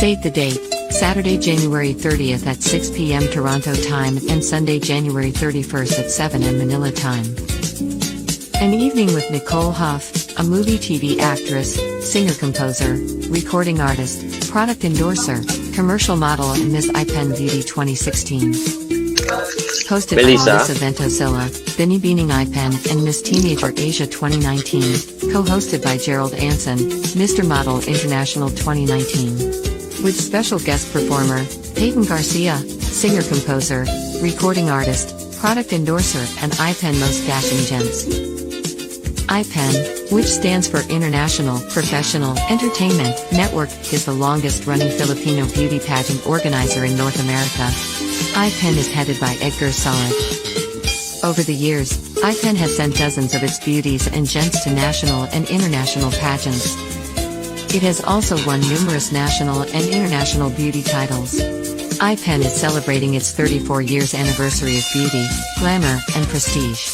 Save the date, Saturday, January 30th at 6 p.m. Toronto time and Sunday, January 31st at 7 a.m. Manila time. An evening with Nicole Huff, a movie TV actress, singer-composer, recording artist, product endorser, commercial model and Miss IPEN Beauty 2016. Hosted by Mellissa. Mellissa Ventocilla, Binibining IPEN and Miss Teenager Asia 2019, co-hosted by Gerald Anson, Mr. Model International 2019. With special guest performer, Peyton Garcia, singer-composer, recording artist, product endorser and IPEN Most Dashing Gents. IPEN, which stands for International Professional Entertainment Network, is the longest-running Filipino beauty pageant organizer in North America. IPEN is headed by Edgar Solid. Over the years, IPEN has sent dozens of its beauties and gents to national and international pageants. It has also won numerous national and international beauty titles. IPEN is celebrating its 34 years anniversary of beauty, glamour, and prestige.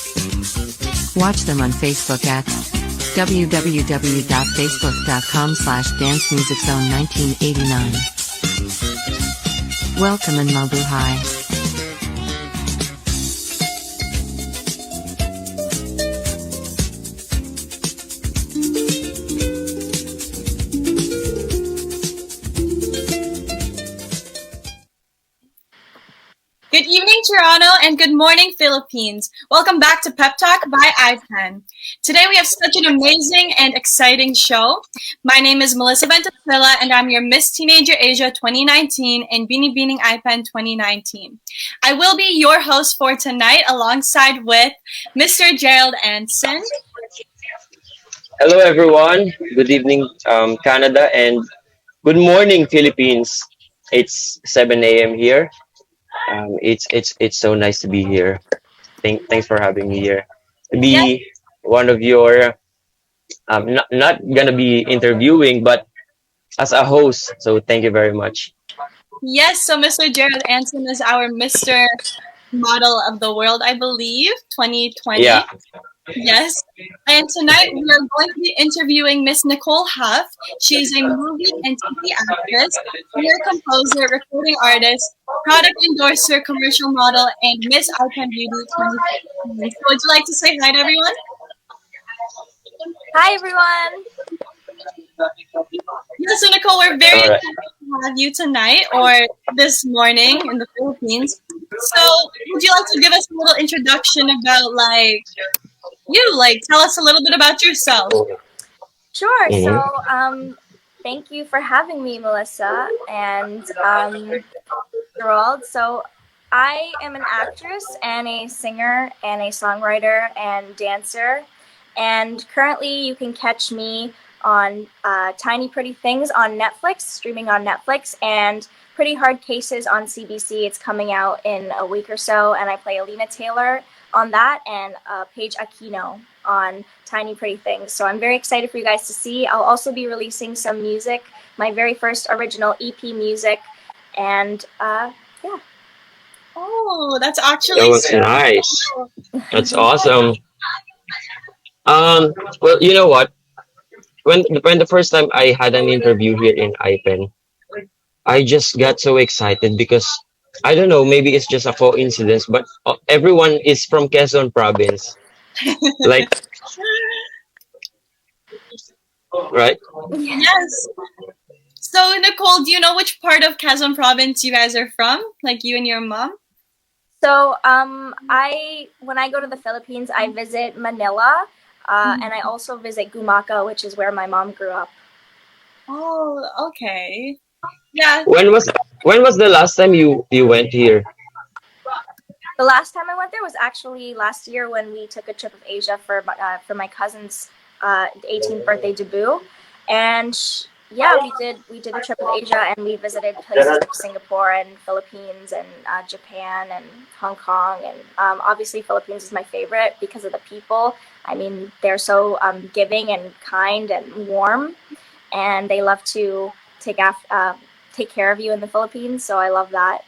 Watch them on Facebook at www.facebook.com/dancemusiczone1989. Welcome and mabuhay. Good evening, Toronto, and good morning, Philippines. Welcome back to Pep Talk by IPEN. Today we have such an amazing and exciting show. My name is Mellissa Ventocilla, and I'm your Miss Teenager Asia 2019 and Binibining IPEN 2019. I will be your host for tonight alongside with Mr. Gerald Anson. Hello, everyone. Good evening, Canada, and good morning, Philippines. It's 7 a.m. here. It's so nice to be here. Thanks for having me here. To be one of your, not gonna be interviewing, but as a host. So thank you very much. Yes, so Mr. Gerald Anson is our Mr. Model of the World, I believe, 2020. Yeah. Yes. And tonight we are going to be interviewing Miss Nicole Huff. She's a movie and TV actress, singer, composer, recording artist, product endorser, commercial model, and Miss IPEN Beauty 2016. So would you like to say hi to everyone? Hi, everyone. Yes, so Nicole, we're very excited to have you tonight or this morning in the Philippines. So would you like to give us a little introduction about tell us a little bit about yourself. Sure. So, thank you for having me, Mellissa and Gerald. So, I am an actress and a singer and a songwriter and dancer. And currently, you can catch me on Tiny Pretty Things on Netflix, streaming on Netflix, and Pretty Hard Cases on CBC. It's coming out in a week or so, and I play Alina Taylor on that, and Paige Aquino on Tiny Pretty Things. So I'm very excited for you guys to see. I'll also be releasing some music, my very first original EP music, and yeah. Oh, that's actually That was nice. That's awesome. Well, you know what? When the first time I had an interview here in IPEN, I just got so excited because I don't know, maybe it's just a coincidence, but everyone is from Quezon province. Like, right? Yes. So Nicole, do you know which part of Quezon province you guys are from? Like you and your mom? So when I go to the Philippines, I visit Manila, and I also visit Gumaca, which is where my mom grew up. Oh, okay. Yeah. When was the last time you went here? The last time I went there was actually last year when we took a trip of Asia for my cousin's 18th birthday debut, and yeah, we did a trip of Asia and we visited places like Singapore and Philippines and Japan and Hong Kong, and obviously Philippines is my favorite because of the people. I mean, they're so giving and kind and warm, and they love to take care of you in the Philippines. So I love that.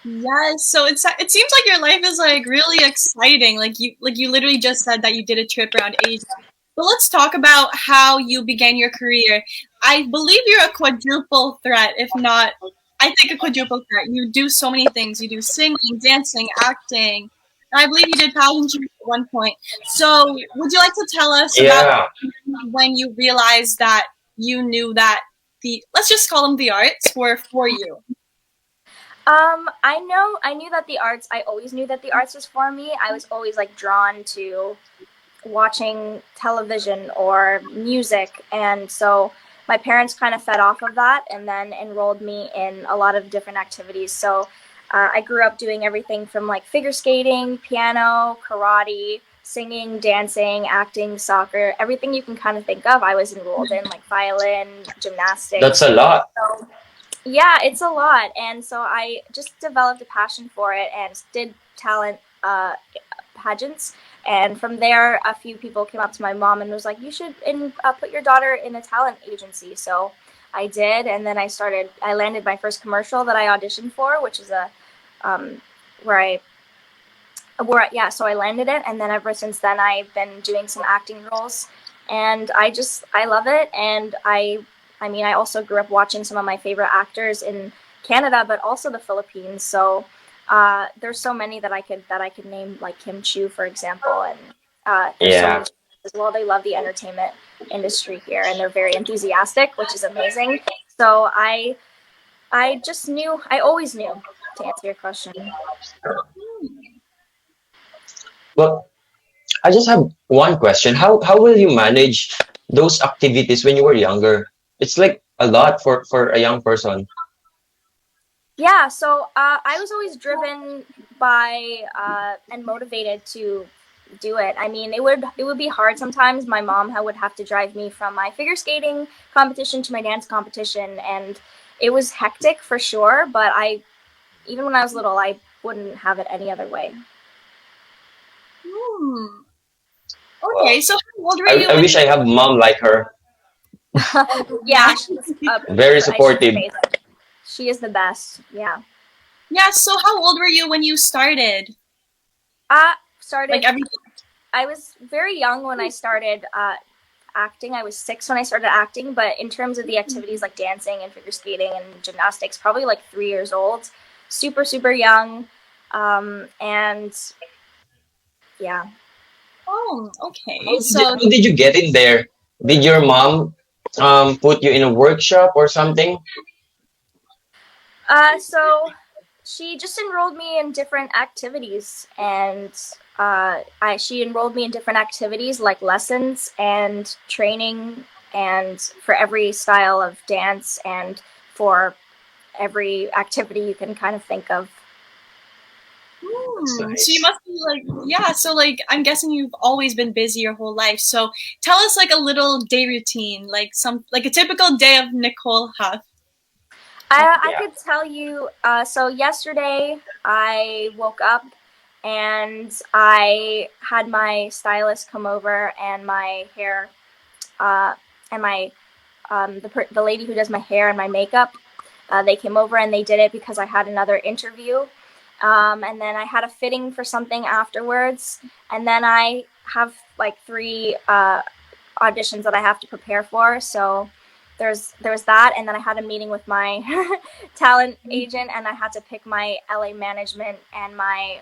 Yes, so it seems like your life is like really exciting. Like you literally just said that you did a trip around Asia. But let's talk about how you began your career. I believe you're a quadruple threat, if not, I think a quadruple threat. You do so many things. You do singing, dancing, acting. And I believe you did pageantry at one point. So, would you like to tell us about Yeah. when you realized that you knew that let's just call them the arts, were for you? I knew that I always knew that the arts was for me. I was always like drawn to watching television or music, and so my parents kind of fed off of that and then enrolled me in a lot of different activities. So I grew up doing everything from like figure skating, piano, karate, singing, dancing, acting, soccer, everything you can kind of think of. I was enrolled in, like violin, That's gymnastics. a lot. So yeah, it's a lot. And so I just developed a passion for it and did talent pageants. And from there, a few people came up to my mom and was like, you should put your daughter in a talent agency. So I did. And then I landed my first commercial that I auditioned for, which is so I landed it. And then ever since then, I've been doing some acting roles. And I love it. And I also grew up watching some of my favorite actors in Canada, but also the Philippines. So there's so many that I could name, like Kim Chiu, for example, and there's so Yeah. many as well. They love the entertainment industry here, and they're very enthusiastic, which is amazing. So I always knew, to answer your question. Well, I just have one question. How will you manage those activities when you were younger? It's like a lot for a young person. Yeah, so I was always driven by and motivated to do it. I mean, it would be hard sometimes. My mom would have to drive me from my figure skating competition to my dance competition, and it was hectic for sure. But even when I was little, I wouldn't have it any other way. Okay, so how old were you I wish I have mom like her. Yeah, she's Very supportive. she is the best. Yeah. Yeah, so how old were you when you started? Started. Like everything. I was very young when I started acting. I was 6 when I started acting, but in terms of the activities like dancing and figure skating and gymnastics, probably like 3 years old. Super, super young. And yeah. Oh, okay. How did you get in there? Did your mom put you in a workshop or something? So she just enrolled me in different activities, and she enrolled me in different activities like lessons and training, and for every style of dance and for every activity you can kind of think of. So you must be like, yeah, so like I'm guessing you've always been busy your whole life. So tell us like a little day routine, like a typical day of Nicole Huff. I could tell you, so yesterday I woke up and I had my stylist come over, and my hair, and my, the lady who does my hair and my makeup, they came over and they did it because I had another interview. And then I had a fitting for something afterwards. And then I have like 3 auditions that I have to prepare for. So there's that, and then I had a meeting with my talent agent, and I had to pick my LA management and my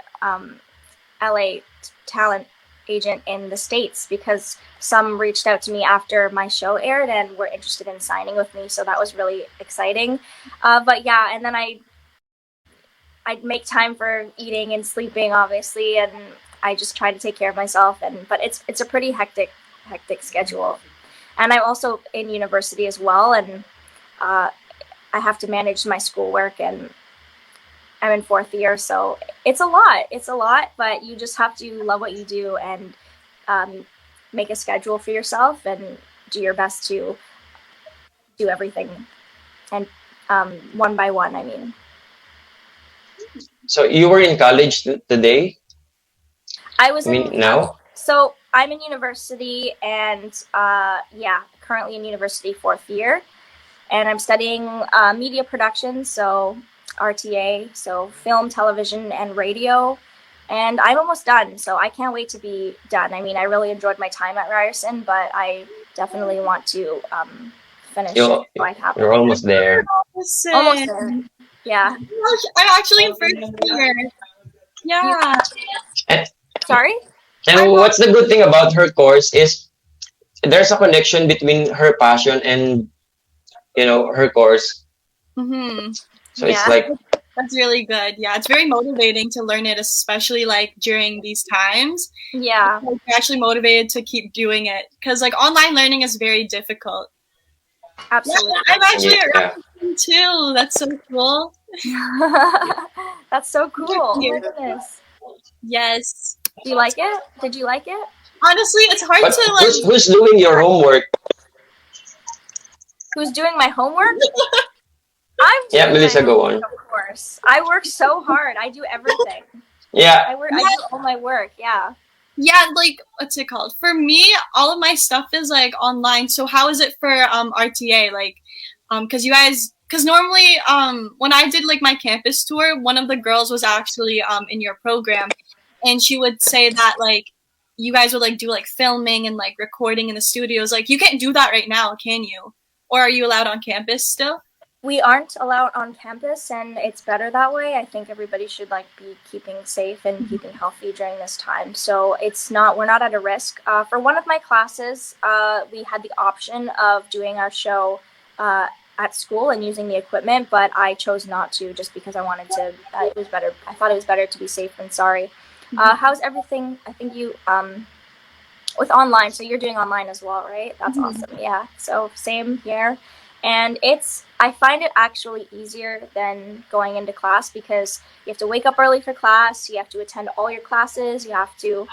LA talent agent in the States, because some reached out to me after my show aired and were interested in signing with me. So that was really exciting. But yeah, and then I'd make time for eating and sleeping, obviously, and I just try to take care of myself. But it's a pretty hectic schedule. And I'm also in university as well, and I have to manage my schoolwork, and I'm in 4th year, so it's a lot. It's a lot, but you just have to love what you do and make a schedule for yourself and do your best to do everything, and one by one, I mean. So you were in college today? Now? So I'm in university, and currently in university 4th year, and I'm studying media production, so RTA, so film, television, and radio. and I'm almost done, so I can't wait to be done. I mean, I really enjoyed my time at Ryerson, but I definitely want to finish it. You So I have you're almost there. almost there. Yeah. I'm actually in first year. You, Yeah. And, sorry? and what's the good thing about her course is there's a connection between her passion and her course. Mm-hmm. So it's Yeah. like That's really good. Yeah, it's very motivating to learn it, especially like during these times. Yeah. Like, you're actually motivated to keep doing it because like online learning is very difficult. Absolutely. Yeah, I'm actually yeah. around too. That's so cool. That's so cool. Oh my Thank you. goodness. Yes. Do you like it? Did you like it? Honestly, it's hard But to like. who's doing your homework? Who's doing my homework? I'm Yeah, doing Mellissa, my go homework, on. of course. I work so hard. I do everything. Yeah. I do all my work. Yeah. Yeah, like what's it called? For me, all of my stuff is like online. So how is it for RTA? Like, because you guys, because normally when I did like my campus tour, one of the girls was actually in your program, and she would say that like you guys would like do like filming and like recording in the studios. Like you can't do that right now, can you? Or are you allowed on campus still? We aren't allowed on campus, and it's better that way. I think everybody should like be keeping safe and keeping healthy during this time. So we're not at a risk. For one of my classes, we had the option of doing our show at school and using the equipment, but I chose not to just because I wanted to. It was better. I thought it was better to be safe than sorry. How's everything? I think you with online. So you're doing online as well, right? That's awesome. Yeah. So same here. And I find it actually easier than going into class because you have to wake up early for class. You have to attend all your classes. You have to,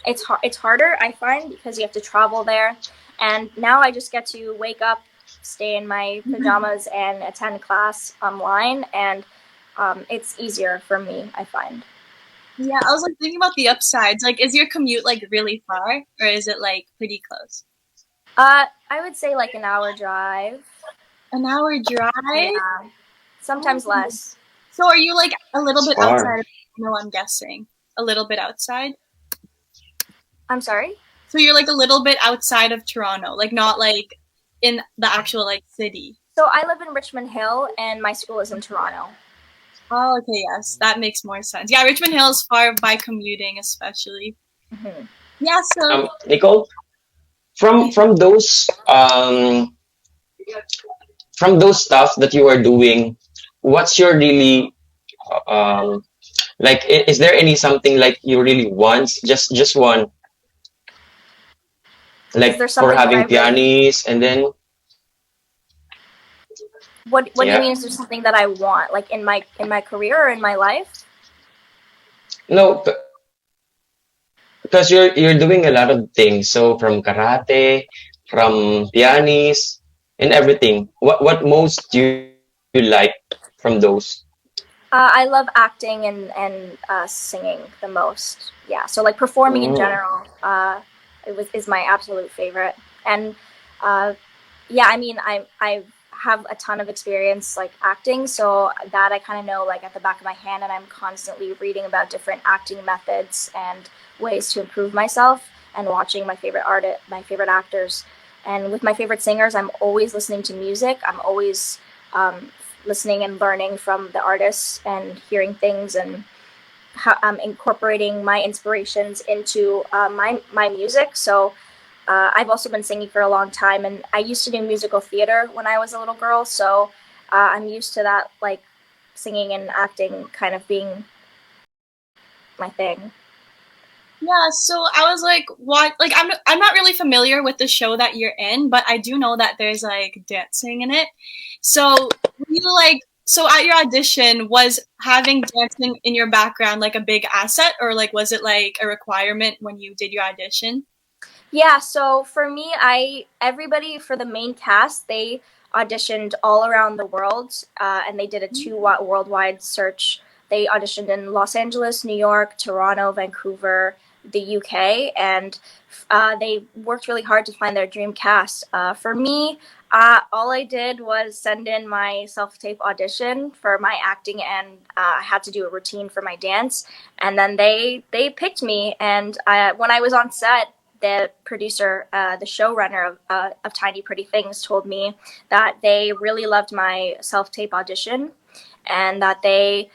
it's harder, I find, because you have to travel there. And now I just get to wake up, stay in my pajamas, and attend class online. And it's easier for me, I find. Yeah, I was like thinking about the upsides. Like, is your commute like really far, or is it like pretty close? I would say like an hour drive. An hour drive? Yeah. Sometimes less. So are you like a little bit Far. outside of Toronto, I'm guessing? A little bit outside? I'm sorry? So you're like a little bit outside of Toronto, like not like in the actual like city. So I live in Richmond Hill and my school is in Toronto. Oh, okay, yes. That makes more sense. Yeah, Richmond Hill is far by commuting especially. Mm-hmm. Yeah, so Nicole, from those stuff that you are doing, what's your really like? Is there any something like you really want? Just one, Is there like for something that having I really... pianis and then What do you yeah. mean? Is there something that I want, like in my career or in my life? No, because you're doing a lot of things. So from karate, from pianis, and everything. What most do you like from those? I love acting and singing the most. Yeah, so like performing in general is my absolute favorite. And yeah, I mean, I have a ton of experience like acting, so that I kind of know like at the back of my hand, and I'm constantly reading about different acting methods and ways to improve myself, and watching my favorite actors, and with my favorite singers, I'm always listening to music. I'm always listening and learning from the artists and hearing things, and incorporating my inspirations into my music. So I've also been singing for a long time, and I used to do musical theater when I was a little girl. So I'm used to that, like singing and acting kind of being my thing. yeah, so I was like, what? Like, I'm not really familiar with the show that you're in, but I do know that there's like dancing in it. So, were you like, so at your audition, was having dancing in your background like a big asset, or like was it like a requirement when you did your audition? Yeah, so for me, everybody for the main cast, they auditioned all around the world, and they did a worldwide search. They auditioned in Los Angeles, New York, Toronto, Vancouver, the UK, and they worked really hard to find their dream cast. For me, All I did was send in my self-tape audition for my acting, and I had to do a routine for my dance. And then they picked me. And when I was on set, the producer, the showrunner of Tiny Pretty Things, told me that they really loved my self-tape audition, and that they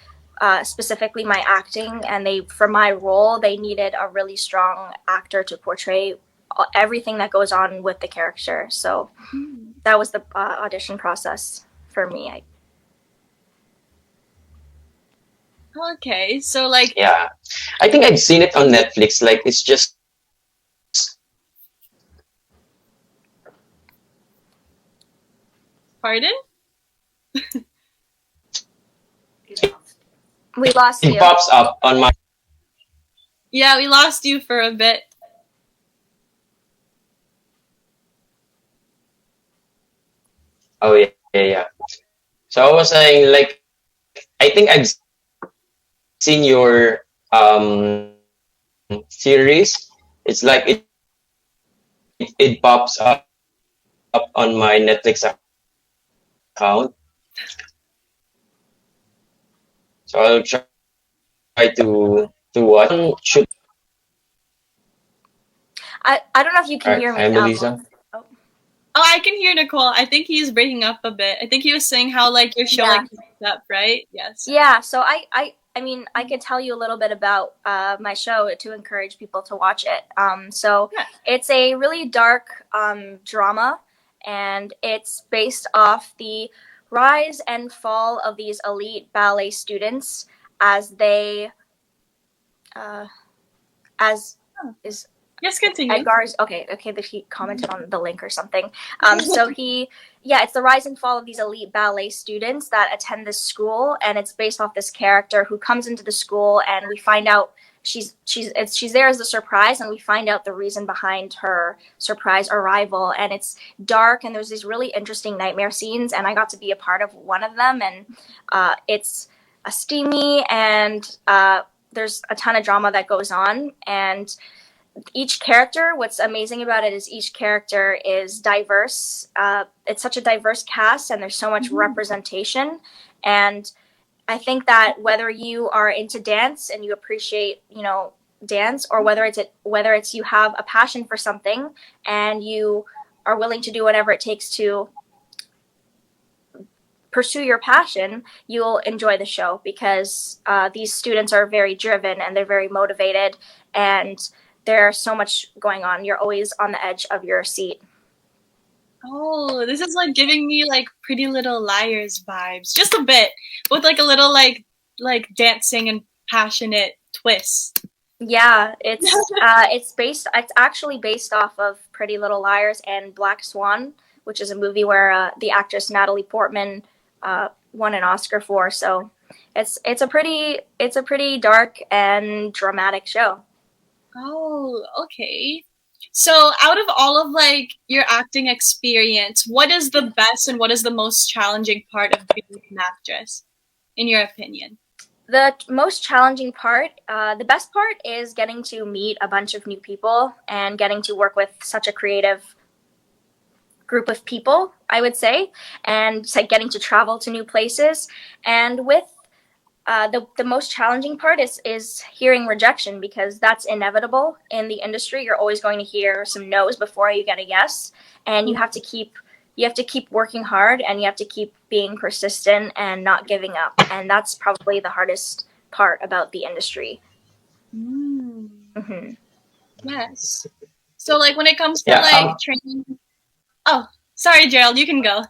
specifically my acting, and they for my role they needed a really strong actor to portray everything that goes on with the character. So that was the audition process for me. Okay, so like Yeah, I think I've seen it on Netflix. Like it's just pardon? We lost it you. pops up on my. Yeah, we lost you for a bit. Oh yeah, yeah, yeah. So I was saying, like, I think I've seen your series. It's like it pops up on my Netflix account. So I'll try to watch. Shoot, I don't know if you can hear me. hi, Mellissa. Oh, I can hear Nicole. I think he's breaking up a bit. I think he was saying how like your show Yeah. like picks up, right? Yes. Yeah, so I mean, I could tell you a little bit about my show to encourage people to watch it. So Yeah. it's a really dark drama, and it's based off the rise and fall of these elite ballet students as they, as is Yes, continue. Edgar's okay. That he commented on the link or something. So it's the rise and fall of these elite ballet students that attend this school, and it's based off this character who comes into the school, and we find out she's there as a surprise, and we find out the reason behind her surprise arrival, and it's dark, and there's these really interesting nightmare scenes, and I got to be a part of one of them, and it's a steamy, and there's a ton of drama that goes on, and each character, what's amazing about it is each character is diverse. It's such a diverse cast, and there's so much representation. And I think that whether you are into dance and you appreciate, dance, or whether it's you have a passion for something and you are willing to do whatever it takes to pursue your passion, you'll enjoy the show, because these students are very driven and they're very motivated, and there's so much going on. You're always on the edge of your seat. Oh, this is like giving me like Pretty Little Liars vibes, just a bit, with like a little like dancing and passionate twist. Yeah, it's actually based off of Pretty Little Liars and Black Swan, which is a movie where the actress Natalie Portman won an Oscar for. So it's a pretty dark and dramatic show. Oh, okay. So out of all of like your acting experience, what is the best and what is the most challenging part of being an actress, in your opinion? The most challenging part, the best part is getting to meet a bunch of new people and getting to work with such a creative group of people, I would say, and it's like getting to travel to new places. And with the most challenging part is hearing rejection, because that's inevitable in the industry. You're always going to hear some no's before you get a yes, and you have to keep working hard, and you have to keep being persistent and not giving up. And that's probably the hardest part about the industry. Mm-hmm. Yes. So like when it comes to training. Oh, sorry, Gerald, you can go.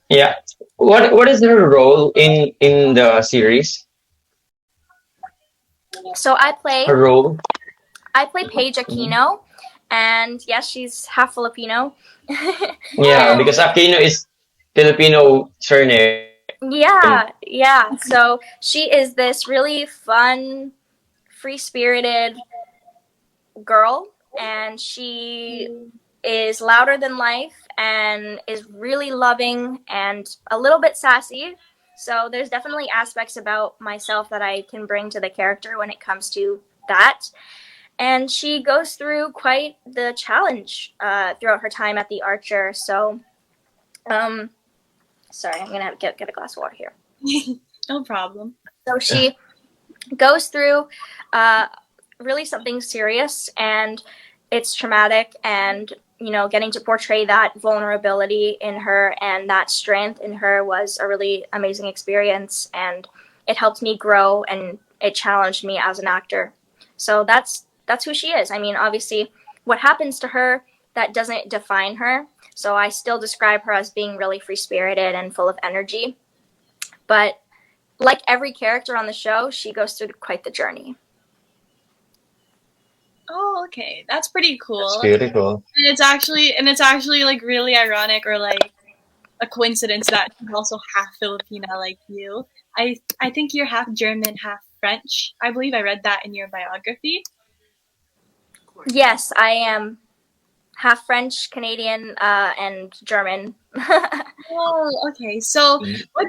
Yeah. What is her role in the series? So I play Paige Aquino, and yes, she's half Filipino. Yeah, because Aquino is Filipino surname. Yeah. So she is this really fun, free-spirited girl, and she is louder than life and is really loving and a little bit sassy. So there's definitely aspects about myself that I can bring to the character when it comes to that. And she goes through quite the challenge throughout her time at the Archer. So Um, sorry, I'm gonna have to get a glass of water here. No problem. So she goes through really something serious, and it's traumatic, and getting to portray that vulnerability in her and that strength in her was a really amazing experience, and it helped me grow and it challenged me as an actor. So that's who she is. I mean, obviously what happens to her, that doesn't define her. So I still describe her as being really free spirited and full of energy, but like every character on the show, she goes through quite the journey. Oh, okay. That's pretty cool. That's beautiful. And it's actually like really ironic, or like a coincidence that she's also half Filipina like you. I think you're half German, half French. I believe I read that in your biography. Yes, I am half French, Canadian, and German. Oh, okay. So, what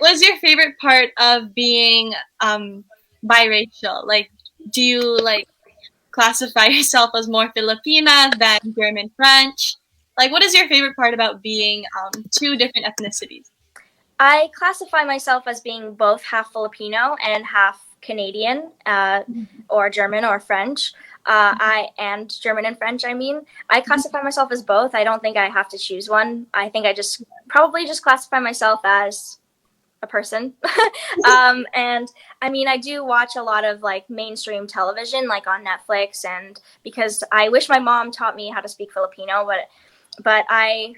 was your favorite part of being biracial? Like, do you like classify yourself as more Filipina than German French? Like, what is your favorite part about being two different ethnicities? I classify myself as being both half Filipino and half Canadian, or German or French. And German and French. I mean, I classify myself as both. I don't think I have to choose one. I think I just probably just classify myself as a person. And I mean, I do watch a lot of like mainstream television, like on Netflix, and because I wish my mom taught me how to speak Filipino, but I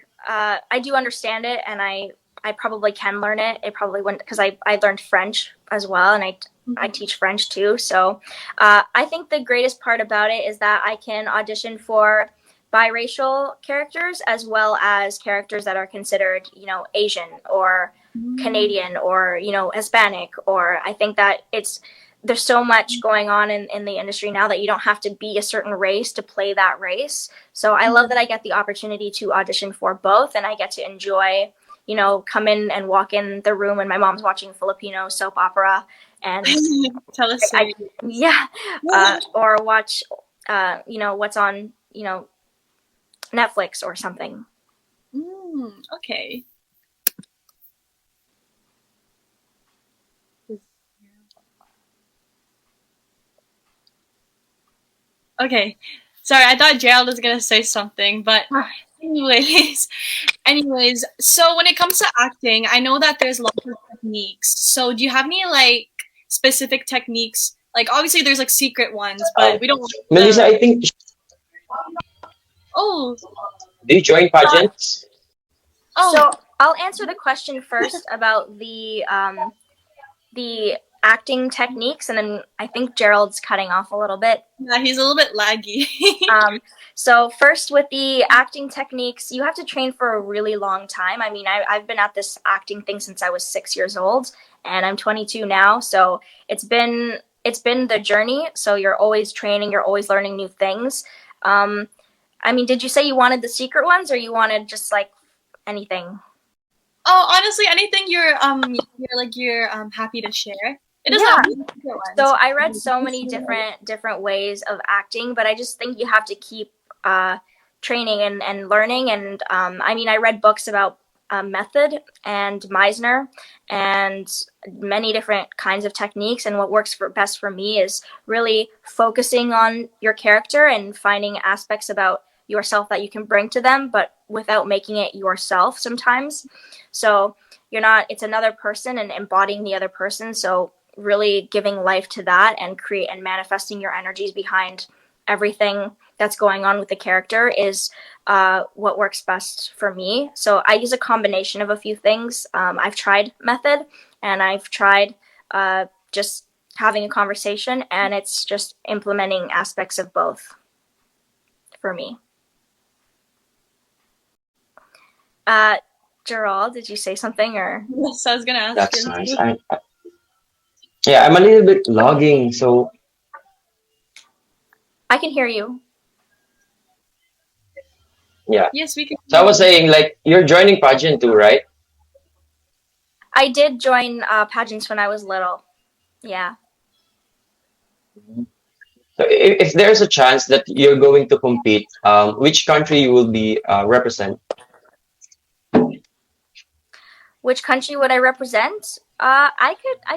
do understand it, and I probably can learn it. It probably wouldn't, because I learned French as well, and I teach French too. So I think the greatest part about it is that I can audition for biracial characters as well as characters that are considered, Asian or Canadian or, Hispanic. Or I think that there's so much going on in the industry now that you don't have to be a certain race to play that race. So I love that I get the opportunity to audition for both, and I get to enjoy, come in and walk in the room when my mom's watching Filipino soap opera and Tell us. or watch, what's on, Netflix or something. Okay. Okay. Sorry, I thought Gerald was gonna say something, but anyways, so when it comes to acting, I know that there's lots of techniques. So do you have any like specific techniques? Like obviously there's like secret ones, but we don't want Mellissa, I think. Oh. Do you join pageants? So I'll answer the question first about the acting techniques, and then I think Gerald's cutting off a little bit. Yeah, he's a little bit laggy. So first, with the acting techniques, you have to train for a really long time. I mean, I've been at this acting thing since I was 6 years old, and I'm 22 now. So it's been the journey. So you're always training, you're always learning new things. I mean, did you say you wanted the secret ones, or you wanted just like anything? Oh, honestly, anything you're happy to share. It doesn't have to be secret ones. So I read so many different ways of acting, but I just think you have to keep training and learning. And I mean, I read books about method and Meisner and many different kinds of techniques. And what works best for me is really focusing on your character and finding aspects about yourself that you can bring to them, but without making it yourself sometimes. So it's another person and embodying the other person. So really giving life to that and manifesting your energies behind everything that's going on with the character is what works best for me. So I use a combination of a few things. I've tried method, and I've tried just having a conversation, and it's just implementing aspects of both for me. Gerald, did you say something, or? Yes, I was gonna ask. That's nice. I'm a little bit logging, so I can hear you. Yeah. Yes, we can. So I was saying, like, you're joining pageant too, right? I did join pageants when I was little. Yeah. So if there's a chance that you're going to compete, which country you will be represent? which country would I represent? I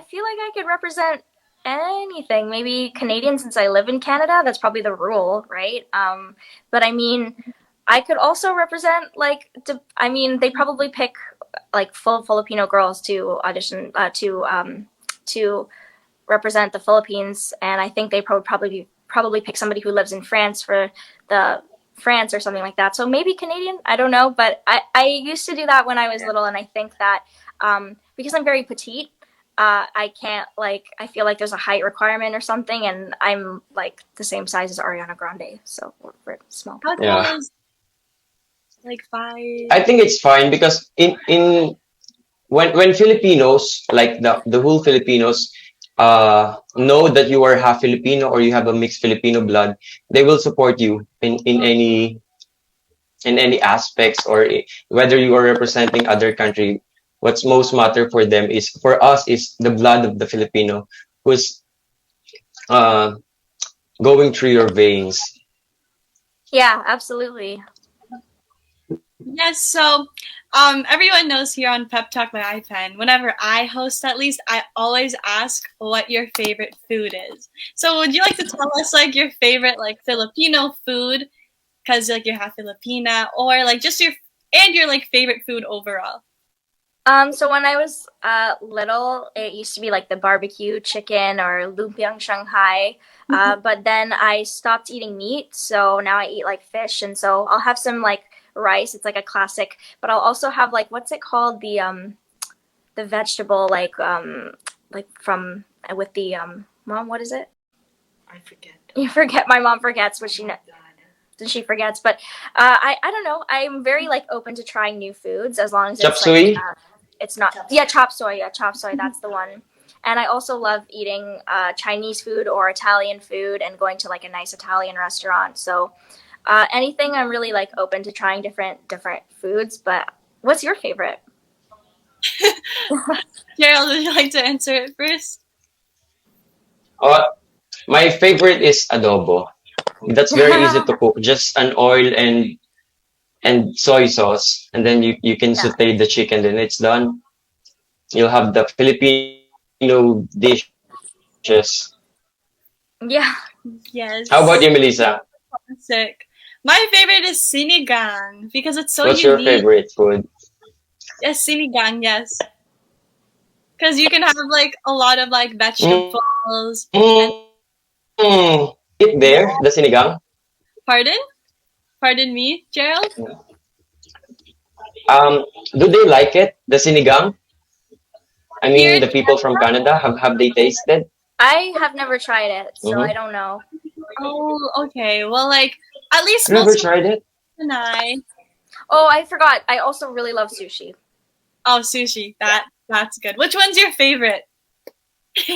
feel like I could represent anything. Maybe Canadian, since I live in Canada. That's probably the rule, right? But I mean, I could also represent they probably pick like full Filipino girls to audition to represent the Philippines, and I think they probably pick somebody who lives in France for the France or something like that. So maybe Canadian, I don't know, but I used to do that when I was little, and I think that because I'm very petite, I can't I feel like there's a height requirement or something, and I'm like the same size as Ariana Grande, so we're small. How tall is like 5? I think it's fine because in when Filipinos, like the whole Filipinos, know that you are half Filipino or you have a mixed Filipino blood, they will support you in any aspects, or whether you are representing other country. What's most matter for them is, for us, is the blood of the Filipino who's going through your veins. Yeah, absolutely. Yes, so everyone knows here on Pep Talk by IPEN, whenever I host at least, I always ask what your favorite food is. So would you like to tell us like your favorite like Filipino food, because like you're half Filipina, or like just your like favorite food overall? So when I was little, it used to be like the barbecue chicken or lumpiang Shanghai. But then I stopped eating meat, so now I eat like fish, and so I'll have some like rice. It's like a classic, but I'll also have like, what's it called, the vegetable like from with the mom, what is it? I forget. You forget. My mom forgets what she forgets, but I don't know. I'm very like open to trying new foods as long as Chop it's suey? like it's not chop suey. Yeah, chop suey. That's the one. And I also love eating Chinese food or Italian food and going to like a nice Italian restaurant. So anything, I'm really like open to trying different foods. But what's your favorite? Gerald, would you like to answer it first? My favorite is adobo. That's very easy to cook. Just an oil and soy sauce, and then you can saute the chicken, then it's done. You'll have the Filipino dishes. Yeah. Yes. How about you, Mellissa? Sick. My favorite is sinigang because it's so What's unique. your favorite food? Yes, sinigang, yes. Because you can have like a lot of like vegetables. It there, the sinigang? Pardon? Pardon me, Gerald? Do they like it, the sinigang? I mean, Here, the people from Canada, have they tasted? I have never tried it, so I don't know. Oh, okay. Well, like, at least Never tried it? and I. Oh, I forgot. I also really love sushi. Oh, sushi. That's good. Which one's your favorite?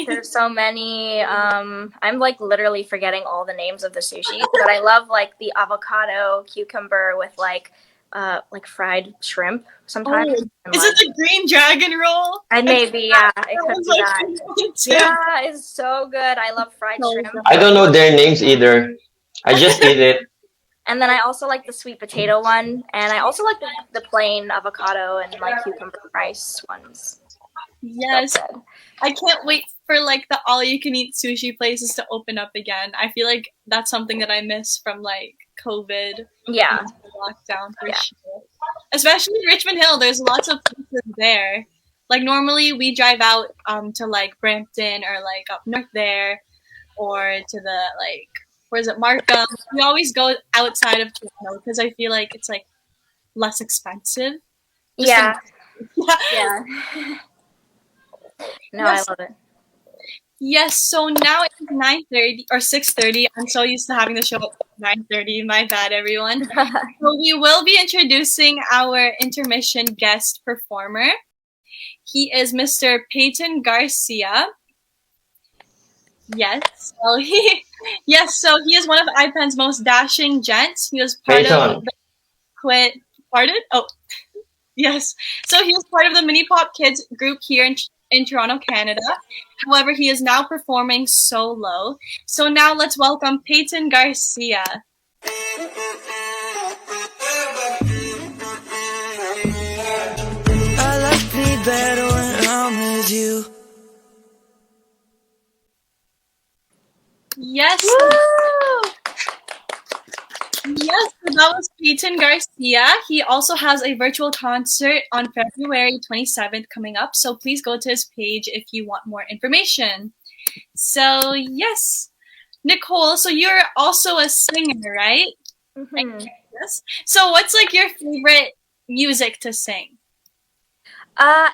There's so many. I'm like literally forgetting all the names of the sushi, but I love like the avocado cucumber with like fried shrimp sometimes. Oh, is it the green dragon roll? And maybe, yeah, it could be that. Yeah, it's so good. I love fried shrimp. I don't know their names either. I just eat it. And then I also like the sweet potato one, and I also like the plain avocado and like cucumber rice ones. Yes, I can't wait for like the all-you-can-eat sushi places to open up again. I feel like that's something that I miss from like COVID. Yeah, lockdown for sure. Especially in Richmond Hill, there's lots of places there. Like normally we drive out to like Brampton or like up north there, or to the like where is it, Markham. We always go outside of Toronto because I feel like it's like less expensive. Yeah. Yeah. No, yes. I love it. Yes, so now it's 9:30 or 6:30. I'm so used to having the show at 9:30. My bad, everyone. So we will be introducing our intermission guest performer. He is Mr. Peyton Garcia. Yes. So he is one of IPEN's most dashing gents. He was part of the Pardon? Oh, yes. So he was part of the Mini Pop Kids group here in Toronto, Canada. However, he is now performing solo. So now let's welcome Peyton Garcia. I like better when I'm with you. Yes. Woo! Yes, so that was Peyton Garcia. He also has a virtual concert on February 27th coming up, so please go to his page if you want more information. So, yes. Nicole, so you're also a singer, right? Mhm. Yes. So, what's like your favorite music to sing?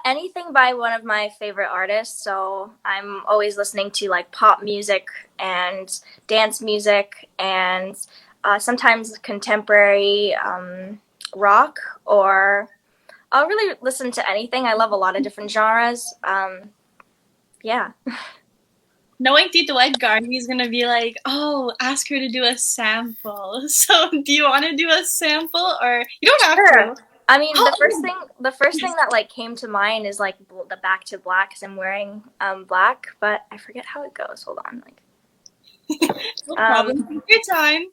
Anything by one of my favorite artists. So I'm always listening to like pop music and dance music and sometimes contemporary rock, or I'll really listen to anything. I love a lot of different genres. Yeah. Knowing Tito Edgar, he's gonna be like, "Oh, ask her to do a sample." So, do you want to do a sample, or you don't have Sure. to? I mean, Oh, the first thing that like came to mind is like the Back to Black, because I'm wearing black, but I forget how it goes. Hold on, like. no problem. Take your time.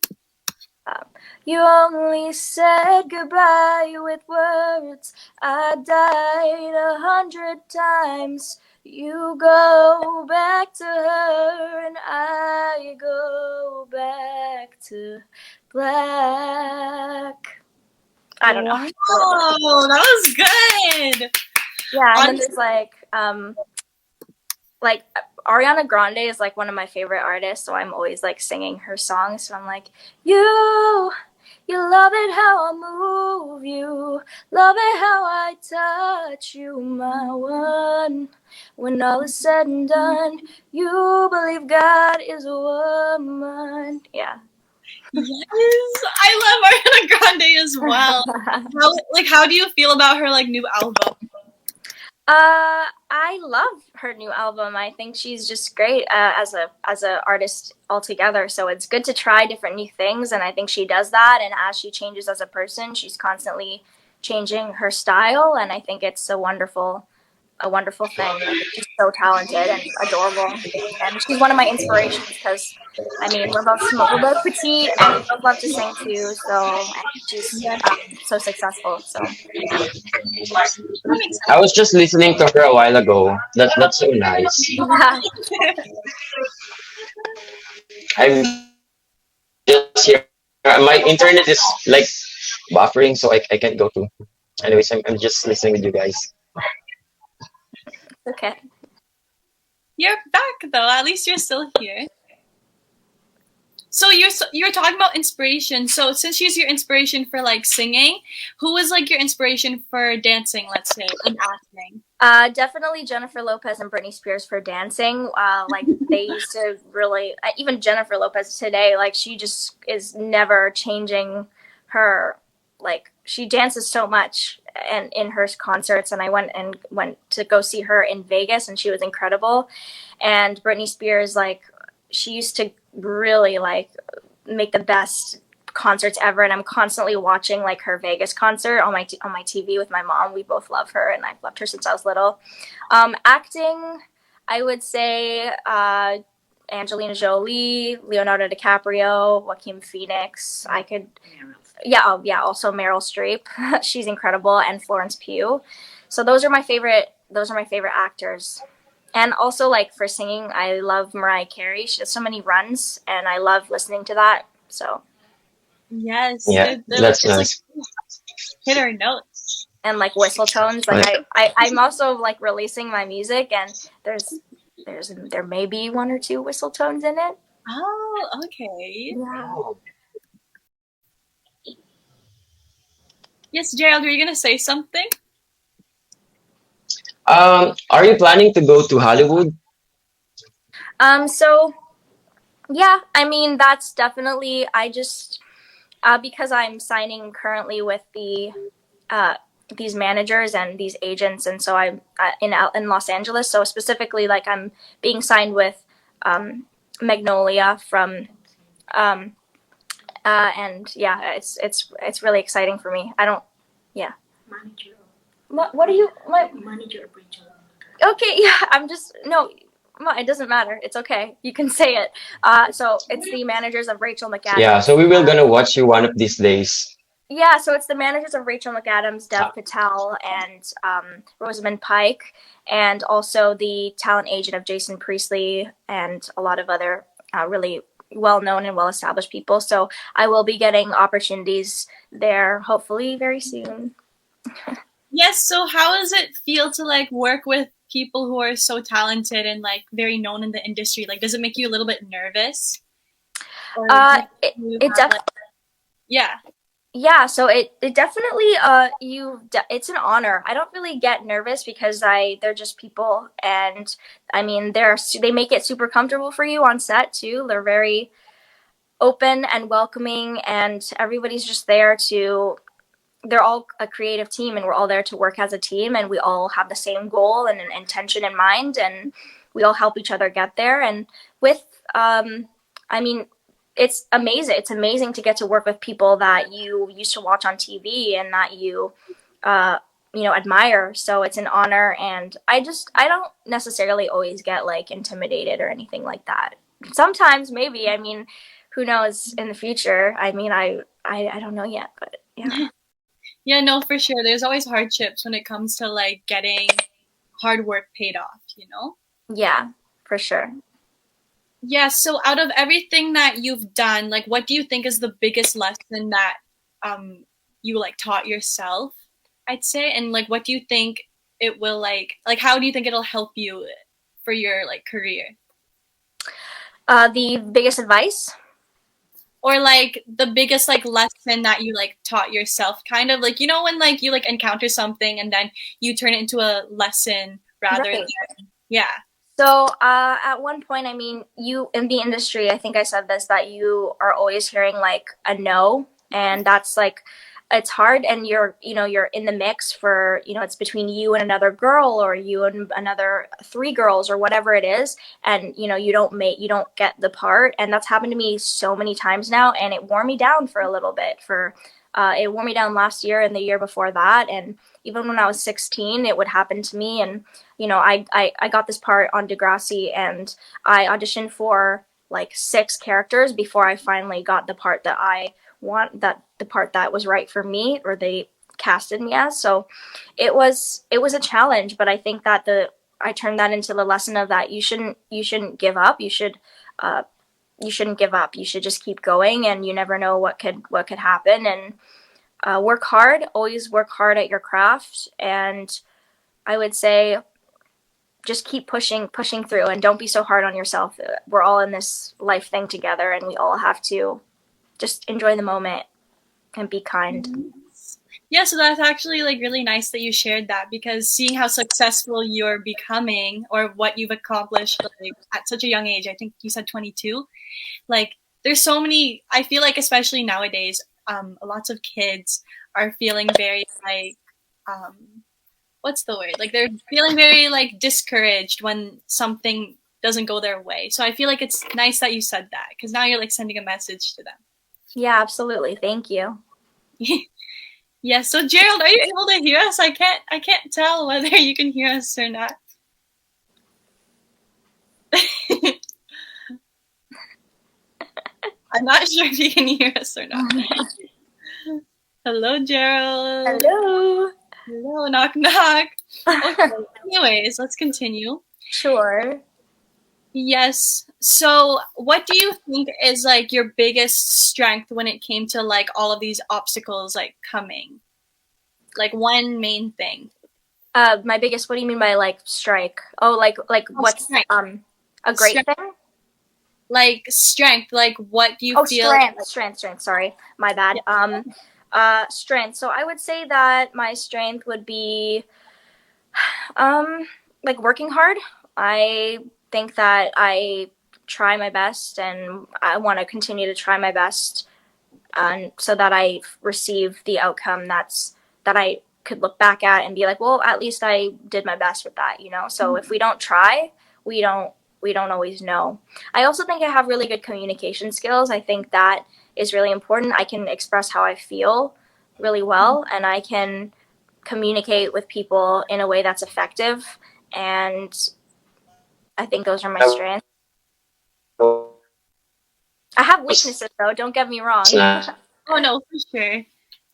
You only said goodbye with words. I died 100 times. You go back to her and I go back to black. I don't know. Wow, that was good. Yeah, and then there's like Ariana Grande is like one of my favorite artists, so I'm always like singing her songs. So I'm like, you love it how I move you, love it how I touch you, my one. When all is said and done, you believe God is a woman. Yeah. Yes, I love Ariana Grande as well. How do you feel about her like new album? I love her new album. I think she's just great as a artist altogether. So it's good to try different new things, and I think she does that. And as she changes as a person, she's constantly changing her style, and I think it's a wonderful thing. She's so talented and adorable, and she's one of my inspirations because, I mean, we're both petite and we both love to sing too. So and she's so successful. So. I was just listening to her a while ago. That's so nice. Yeah. I'm just here. My internet is like buffering, so I can't go to. Anyways, I'm just listening with you guys. Okay. You're back though. At least you're still here. So you're talking about inspiration. So since she's your inspiration for like singing, who was like your inspiration for dancing? Let's say and acting. Definitely Jennifer Lopez and Britney Spears for dancing. Like they used to really, even Jennifer Lopez today, like she just is never changing her, like she dances so much and in her concerts. And I went to go see her in Vegas and she was incredible. And Britney Spears, like she used to really like make the best concerts ever, and I'm constantly watching like her Vegas concert on my TV with my mom. We both love her, and I've loved her since I was little. Acting, I would say Angelina Jolie, Leonardo DiCaprio, Joaquin Phoenix. I could, also Meryl Streep. She's incredible, and Florence Pugh. So those are my favorite actors. And also, like for singing, I love Mariah Carey. She does so many runs, and I love listening to that. So. Yes. Yeah, that's nice. Like, hit our notes. And like whistle tones. Like I'm also like releasing my music, and there may be one or two whistle tones in it. Oh, okay. Yeah. Yes, Gerald, were you gonna say something? Are you planning to go to Hollywood? So yeah, I mean that's definitely. I just because I'm signing currently with these managers and these agents, and so I'm in Los Angeles. So specifically, like I'm being signed with Magnolia from, and yeah, it's really exciting for me. Manager. What are you? Manager of Rachel. Okay, yeah, I'm just no. It doesn't matter. It's okay. You can say it. So it's the managers of Rachel McAdams. Yeah, so we will gonna watch you one of these days. Yeah, so it's the managers of Rachel McAdams, Dev Patel, and Rosamund Pike, and also the talent agent of Jason Priestley and a lot of other really well-known and well-established people. So I will be getting opportunities there, hopefully very soon. Yes, so how does it feel to like work with people who are so talented and like very known in the industry? Like, does it make you a little bit nervous? Or yeah. Yeah, so it definitely it's an honor. I don't really get nervous because they're just people, and I mean they make it super comfortable for you on set too. They're very open and welcoming, and everybody's just there to. They're all a creative team, and we're all there to work as a team, and we all have the same goal and an intention in mind, and we all help each other get there. And with I mean, it's amazing. It's amazing to get to work with people that you used to watch on TV and that you admire. So it's an honor, and I don't necessarily always get like intimidated or anything like that. Sometimes maybe. I mean, who knows in the future? I mean, I don't know yet, but yeah. Yeah, no, for sure. There's always hardships when it comes to like getting hard work paid off, you know? Yeah, for sure. Yeah, so out of everything that you've done, like what do you think is the biggest lesson that you like taught yourself, I'd say? And like what do you think it will like how do you think it'll help you for your like career? The biggest advice? Or like the biggest like lesson that you like taught yourself, kind of like, you know, when like you like encounter something and then you turn it into a lesson rather Right. than yeah. So at one point, I mean, you in the industry, I think I said this, that you are always hearing like a no, and that's like it's hard, and you're in the mix for it's between you and another girl, or you and another three girls, or whatever it is, and you don't get the part, and that's happened to me so many times now, and it wore me down for a little bit. It wore me down last year and the year before that, and even when I was 16, it would happen to me. And I got this part on Degrassi, and I auditioned for like 6 characters before I finally got the part that the part that was right for me, or they casted me as. So it was a challenge, but I think that I turned that into the lesson of that you shouldn't give up. You shouldn't give up. You should just keep going, and you never know what could happen. And work hard. Always work hard at your craft, and I would say just keep pushing through, and don't be so hard on yourself. We're all in this life thing together, and we all have to just enjoy the moment and be kind. Yeah, so that's actually like really nice that you shared that, because seeing how successful you're becoming or what you've accomplished like, at such a young age, I think you said 22, like there's so many, I feel like especially nowadays, lots of kids are feeling very like, what's the word? Like they're feeling very like discouraged when something doesn't go their way. So I feel like it's nice that you said that, because now you're like sending a message to them. Yeah, absolutely. Thank you. Yeah, so Gerald, are you able to hear us? I can't tell whether you can hear us or not. I'm not sure if you can hear us or not. Hello, Gerald. Hello. Hello, knock knock. Okay, anyways, let's continue. Sure. Yes. So what do you think is like your biggest strength when it came to like all of these obstacles like coming? Like one main thing. My biggest, what do you mean by like strike? Oh, like what's strength. a great Strength. thing? Like strength, like what do you feel? Strength, sorry. My bad. Yeah. Strength. So I would say that my strength would be like working hard. I think that I try my best, and I want to continue to try my best, so that I receive the outcome that I could look back at and be like, well, at least I did my best with that, So if we don't try, we don't always know. I also think I have really good communication skills. I think that is really important. I can express how I feel really well, and I can communicate with people in a way that's effective, and I think those are my strengths. I have weaknesses, though, don't get me wrong. Oh no, for sure.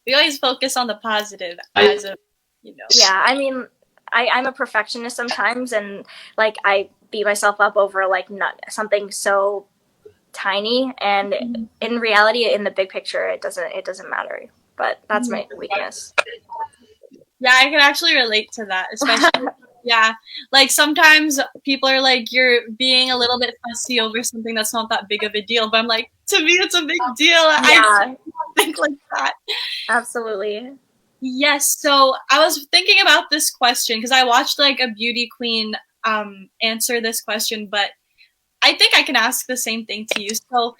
We always focus on the positive as of, Yeah, I mean, I'm a perfectionist sometimes, and like I beat myself up over like not something so tiny, and in reality, in the big picture, it doesn't matter. But that's my weakness. Yeah, I can actually relate to that, especially yeah. Like sometimes people are like, you're being a little bit fussy over something that's not that big of a deal, but I'm like, to me, it's a big deal. I Yeah, think like that. absolutely. Yes. So I was thinking about this question because I watched like a beauty queen answer this question, but I think I can ask the same thing to you. So,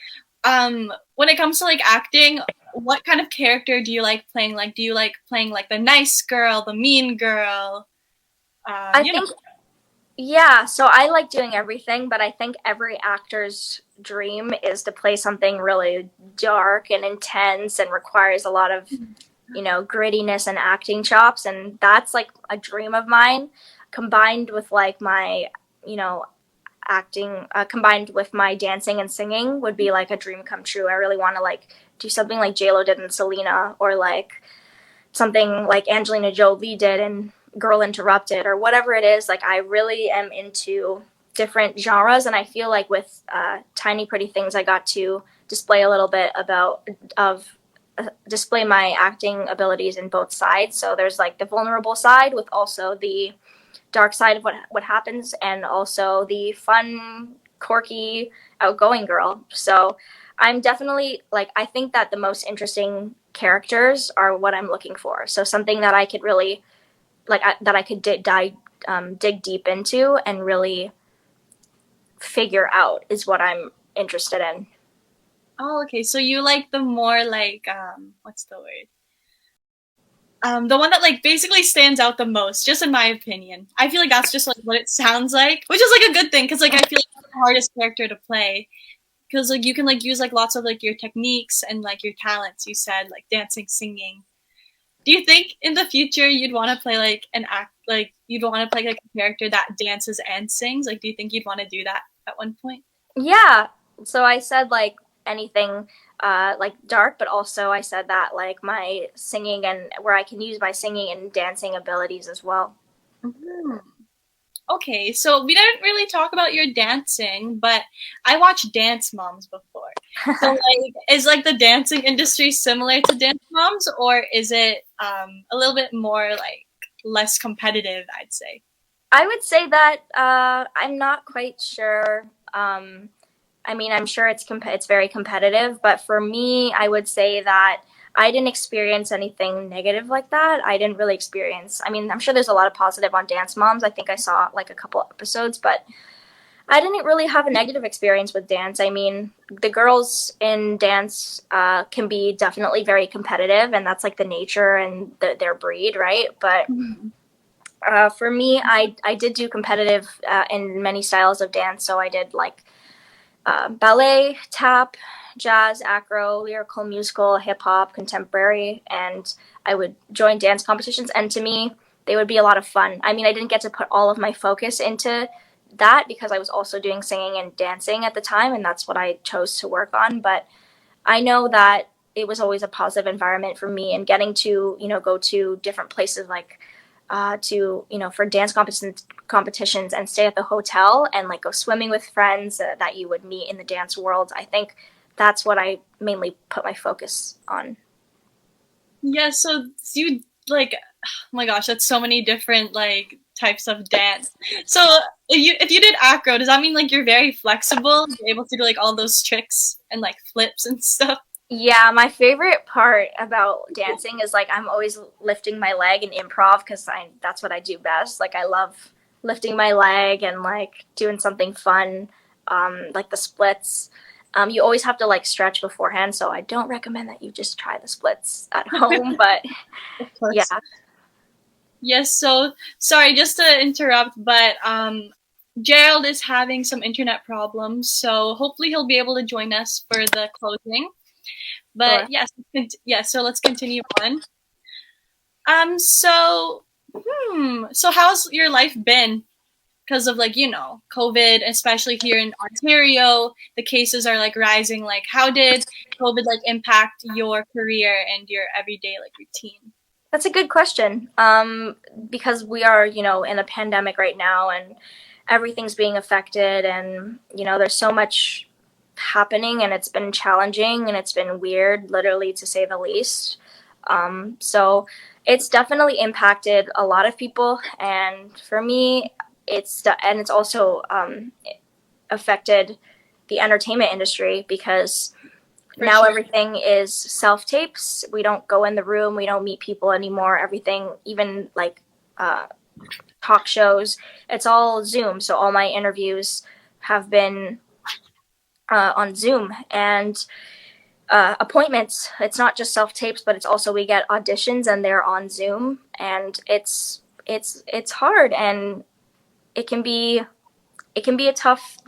when it comes to like acting, what kind of character do you like playing? Like, do you like playing like the nice girl, the mean girl? I think, yeah, so I like doing everything, but I think every actor's dream is to play something really dark and intense and requires a lot of, grittiness and acting chops. And that's like a dream of mine, combined with like my, you know, acting, combined with my dancing and singing would be like a dream come true. I really want to like do something like JLo did in Selena, or like something like Angelina Jolie did in Girl Interrupted, or whatever it is. Like I really am into different genres, and I feel like with Tiny Pretty Things, I got to display a little bit of display my acting abilities in both sides. So there's like the vulnerable side with also the dark side of what happens, and also the fun, quirky, outgoing girl. So I'm definitely like, I think that the most interesting characters are what I'm looking for. So something that I could really like, that I could dig deep into and really figure out is what I'm interested in. Oh, okay. So you like the more like what's the word? The one that like basically stands out the most, just in my opinion. I feel like that's just like what it sounds like, which is like a good thing because like I feel like it's the hardest character to play because like you can like use like lots of like your techniques and like your talents. You said like dancing, singing. Do you think in the future you'd want to play like an act, like you'd want to play like a character that dances and sings? Like, do you think you'd want to do that at one point? Yeah. So I said like anything like dark, but also I said that like my singing, and where I can use my singing and dancing abilities as well. Mhm. Okay, so we didn't really talk about your dancing, but I watched Dance Moms before. So like, is like the dancing industry similar to Dance Moms, or is it a little bit more like less competitive? I'd say. I would say that I'm not quite sure. I mean, I'm sure it's very competitive, but for me, I would say that I didn't experience anything negative like that. I didn't really experience. I mean, I'm sure there's a lot of positive on Dance Moms. I think I saw like a couple episodes, but I didn't really have a negative experience with dance. I mean, the girls in dance can be definitely very competitive, and that's like the nature and their breed, right? But for me, I did do competitive in many styles of dance. So I did like ballet, tap, jazz, acro, lyrical, musical, hip hop, contemporary, and I would join dance competitions. And to me, they would be a lot of fun. I mean, I didn't get to put all of my focus into that because I was also doing singing and dancing at the time, and that's what I chose to work on. But I know that it was always a positive environment for me, and getting to go to different places like for dance competitions and stay at the hotel and like go swimming with friends that you would meet in the dance world. I think that's what I mainly put my focus on. Yeah, so you like, oh my gosh, that's so many different like types of dance. So if you did acro, does that mean like you're very flexible? You're able to do like all those tricks and like flips and stuff? Yeah, my favorite part about dancing is like I'm always lifting my leg in improv because that's what I do best. Like I love lifting my leg and like doing something fun, like the splits. You always have to like stretch beforehand, so I don't recommend that you just try the splits at home. But Of course. yeah, Yes, so sorry, just to interrupt, but Gerald is having some internet problems, so hopefully he'll be able to join us for the closing. But sure. yes, so let's continue on. So how's your life been? because of like, COVID, especially here in Ontario, the cases are like rising. Like, how did COVID like impact your career and your everyday like routine? That's a good question. Because we are, in a pandemic right now, and everything's being affected, and there's so much happening, and it's been challenging, and it's been weird, literally, to say the least. So it's definitely impacted a lot of people, and for me, it's also affected the entertainment industry, because now everything is self-tapes. We don't go in the room. We don't meet people anymore. Everything, even like talk shows, it's all Zoom. So all my interviews have been on Zoom, and appointments. It's not just self-tapes, but it's also we get auditions and they're on Zoom, and it's hard, and it can be a tough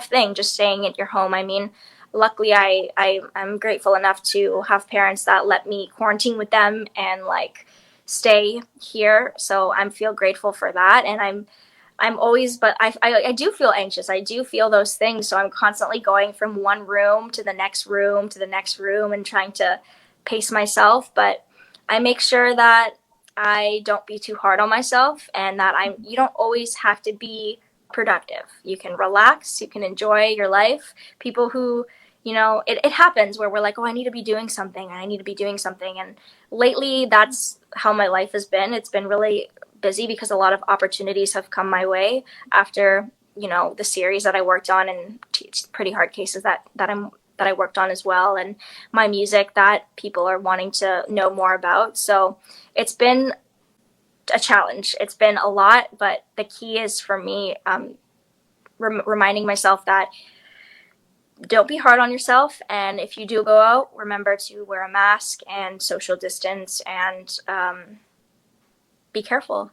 thing just staying at your home. I mean, luckily I'm grateful enough to have parents that let me quarantine with them and like stay here. So I feel grateful for that. And I'm always, but I do feel anxious. I do feel those things. So I'm constantly going from one room to the next room to the next room and trying to pace myself. But I make sure that I don't be too hard on myself, and that you don't always have to be productive. You can relax, you can enjoy your life. People who, it happens where we're like, oh, I need to be doing something, and lately that's how my life has been. It's been really busy because a lot of opportunities have come my way after the series that I worked on, and Pretty Hard Cases that I worked on as well, and my music that people are wanting to know more about. So it's been a challenge. It's been a lot, but the key is for me reminding myself that don't be hard on yourself, and if you do go out, remember to wear a mask and social distance, and be careful.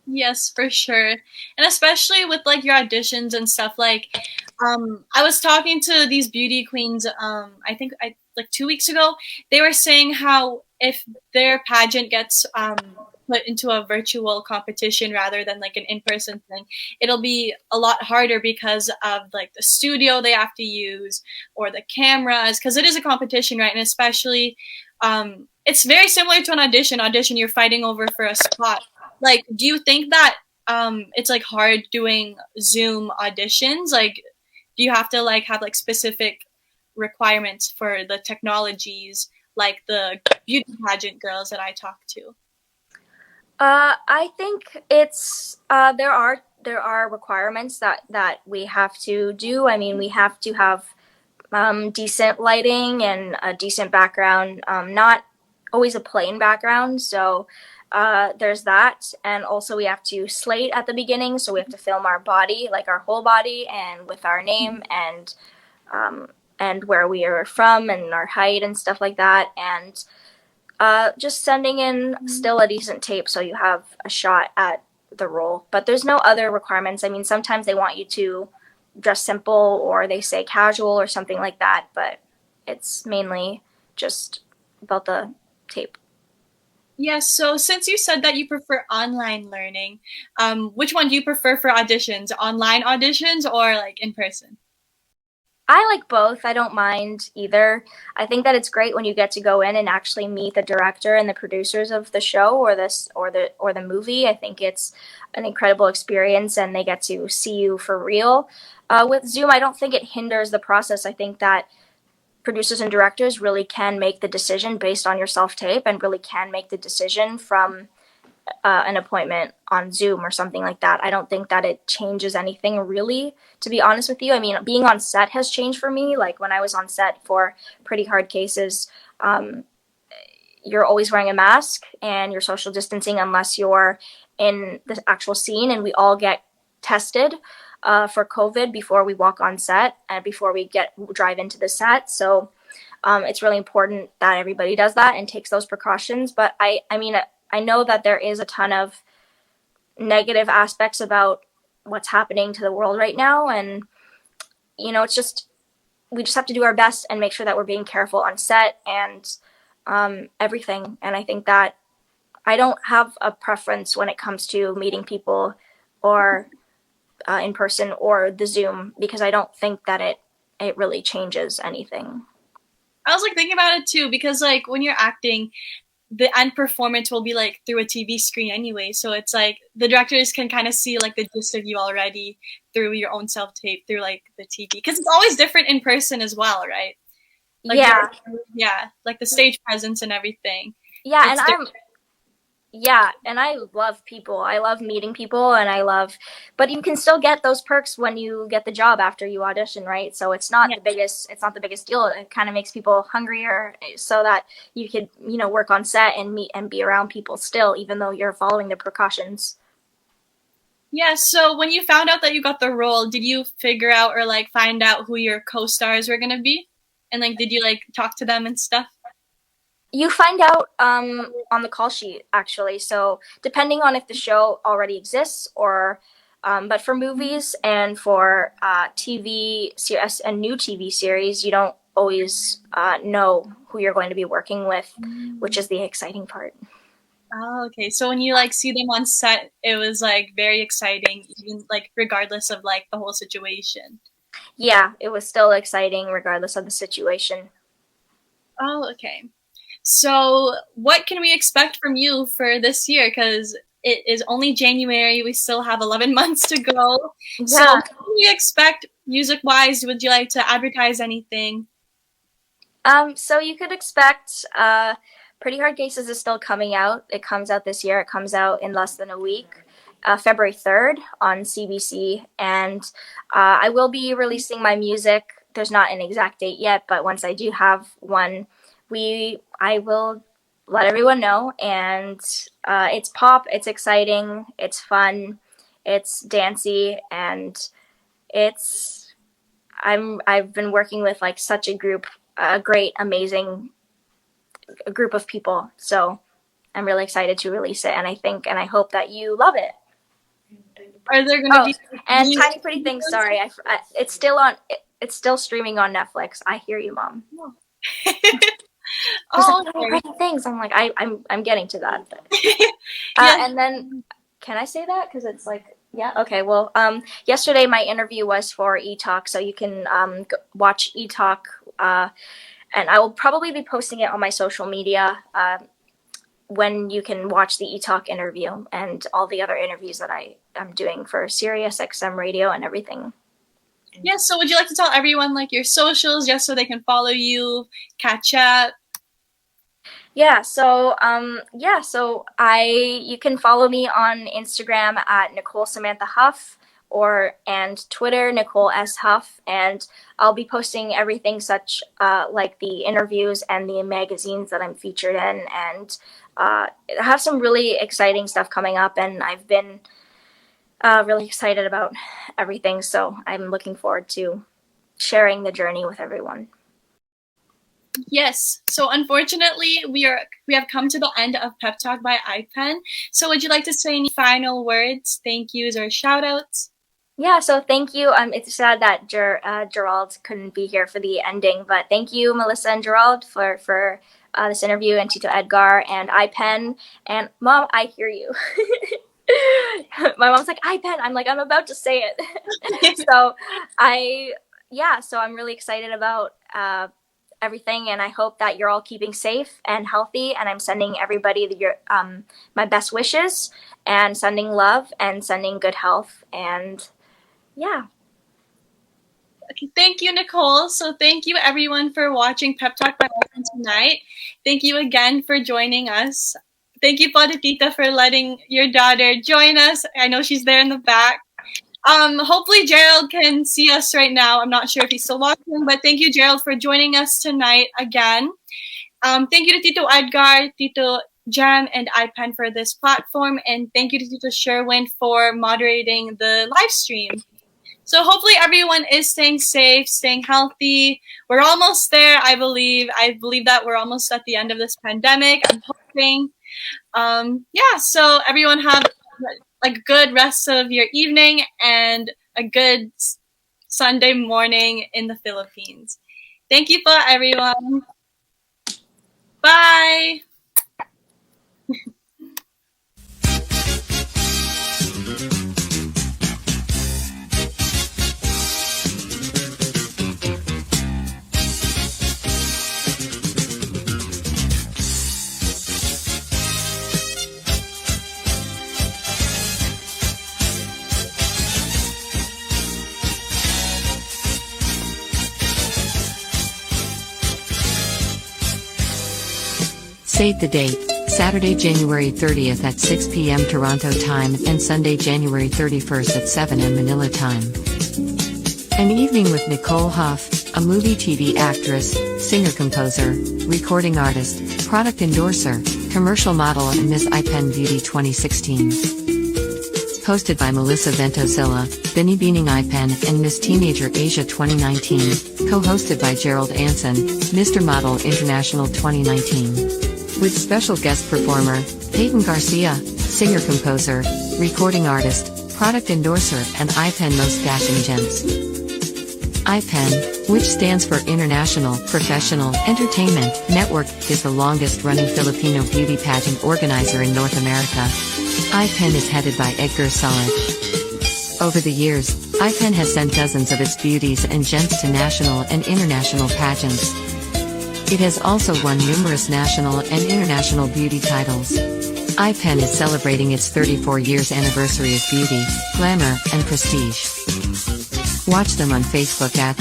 Yes, for sure. And especially with like your auditions and stuff, like I was talking to these beauty queens I think like 2 weeks ago. They were saying how if their pageant gets put into a virtual competition rather than like an in-person thing, it'll be a lot harder because of like the studio they have to use or the cameras, because it is a competition, right? And especially it's very similar to an audition. You're fighting over for a spot. Like, do you think that it's like hard doing Zoom auditions? Like, do you have to like have like specific requirements for the technologies, like the beauty pageant girls that I talk to? I think it's there are requirements that we have to do. I mean, we have to have decent lighting and a decent background, not always a plain background. So there's that, and also we have to slate at the beginning. So we have to film our body, like our whole body, and with our name and where we are from and our height and stuff like that, and just sending in still a decent tape so you have a shot at the role. But there's no other requirements. I mean, sometimes they want you to dress simple, or they say casual or something like that, but it's mainly just about the tape. Yes, so since you said that you prefer online learning, which one do you prefer for auditions? Online auditions or like in person? I like both. I don't mind either. I think that it's great when you get to go in and actually meet the director and the producers of the show or the movie. I think it's an incredible experience, and they get to see you for real. With Zoom, I don't think it hinders the process. I think that producers and directors really can make the decision based on your self-tape, and really can make the decision from an appointment on Zoom or something like that. I don't think that it changes anything, really, to be honest with you. I mean, being on set has changed for me. Like when I was on set for Pretty Hard Cases, you're always wearing a mask and you're social distancing unless you're in the actual scene, and we all get tested for COVID before we walk on set and before we drive into the set. So it's really important that everybody does that and takes those precautions. But I mean, I know that there is a ton of negative aspects about what's happening to the world right now. And, it's just, we just have to do our best and make sure that we're being careful on set and everything. And I think that I don't have a preference when it comes to meeting people or in person or the Zoom, because I don't think that it really changes anything. I was like thinking about it too, because like when you're acting, the end performance will be like through a TV screen anyway. So it's like the directors can kind of see like the gist of you already through your own self-tape, through like the TV. Because it's always different in person as well, right? Like, yeah. Yeah, like the stage presence and everything. Yeah, It's and different. and I love people. I love meeting people, but you can still get those perks when you get the job after you audition, right? So it's not Yeah. the biggest deal. It kind of makes people hungrier so that you could, work on set and meet and be around people still, even though you're following the precautions. Yeah, so when you found out that you got the role, did you figure out or like find out who your co-stars were going to be? And like, did you like talk to them and stuff? You find out on the call sheet, actually. So depending on if the show already exists or, but for movies and for TV series and new TV series, you don't always know who you're going to be working with, which is the exciting part. Oh, okay. So when you like see them on set, it was like very exciting, even like regardless of like the whole situation. Yeah, it was still exciting regardless of the situation. Oh, okay. So what can we expect from you for this year? Because it is only January. We still have 11 months to go. Yeah. So what can we expect music-wise? Would you like to advertise anything? So you could expect Pretty Hard Cases is still coming out. It comes out this year. It comes out in less than a week. February 3rd on CBC. And I will be releasing my music. There's not an exact date yet, but once I do have one, I will let everyone know. And it's pop, it's exciting, it's fun, it's dancey, and I've been working with like such a great, amazing group of people. So I'm really excited to release it, and I hope that you love it. Are there going to be and Tiny Pretty Things? Sorry, it's still streaming on Netflix. I hear you, Mom. Oh, Tiny Pretty Things. I'm like I'm getting to that. Yeah. And then can I say that? Because it's like, yeah, okay. Well, yesterday my interview was for eTalk, so you can watch eTalk, and I will probably be posting it on my social media when you can watch the eTalk interview and all the other interviews that I'm doing for Sirius XM radio and everything. Yeah, so would you like to tell everyone like your socials just so they can follow you, catch up? Yeah, so you can follow me on Instagram at Nicole Samantha Huff and Twitter Nicole S Huff, and I'll be posting everything such like the interviews and the magazines that I'm featured in, and I have some really exciting stuff coming up, and I've been really excited about everything, so I'm looking forward to sharing the journey with everyone. Yes. So unfortunately, we have come to the end of Pep Talk by IPEN. So would you like to say any final words, thank yous, or shout outs? Yeah, so thank you. It's sad that Gerald couldn't be here for the ending, but thank you, Mellissa and Gerald, for this interview, and Tito Edgar and IPEN. And Mom, I hear you. My mom's like, IPEN. I'm like, I'm about to say it. So I'm really excited about everything, and I hope that you're all keeping safe and healthy, and I'm sending everybody my best wishes, and sending love and sending good health, and yeah. Okay, thank you, Nicole. So thank you everyone for watching Pep Talk by IPEN tonight. Thank you again for joining us. Thank you, Tita, for letting your daughter join us. I know she's there in the back. Hopefully Gerald can see us right now. I'm not sure if he's still watching, but thank you, Gerald, for joining us tonight again. Thank you to Tito Edgar, Tito Jan, and IPEN for this platform, and thank you to Tito Sherwin for moderating the live stream. So hopefully everyone is staying safe, staying healthy. We're almost there, I believe. I believe that we're almost at the end of this pandemic. I'm hoping. So everyone have a good rest of your evening and a good Sunday morning in the Philippines. Thank you for everyone. Bye. Save the date, Saturday, January 30th at 6 p.m. Toronto time and Sunday, January 31st at 7 a.m. Manila time. An evening with Nicole Huff, a movie TV actress, singer-composer, recording artist, product endorser, commercial model and Miss IPEN Beauty 2016. Hosted by Mellissa Ventocilla, Binny Beaning IPEN and Miss Teenager Asia 2019, co-hosted by Gerald Anson, Mr. Model International 2019. With special guest performer, Peyton Garcia, singer-composer, recording artist, product endorser and IPEN Most Dashing Gems. IPEN, which stands for International Professional Entertainment Network, is the longest-running Filipino beauty pageant organizer in North America. IPEN is headed by Edgar Solid. Over the years, IPEN has sent dozens of its beauties and gems to national and international pageants. It has also won numerous national and international beauty titles. IPEN is celebrating its 34 years anniversary of beauty, glamour, and prestige. Watch them on Facebook at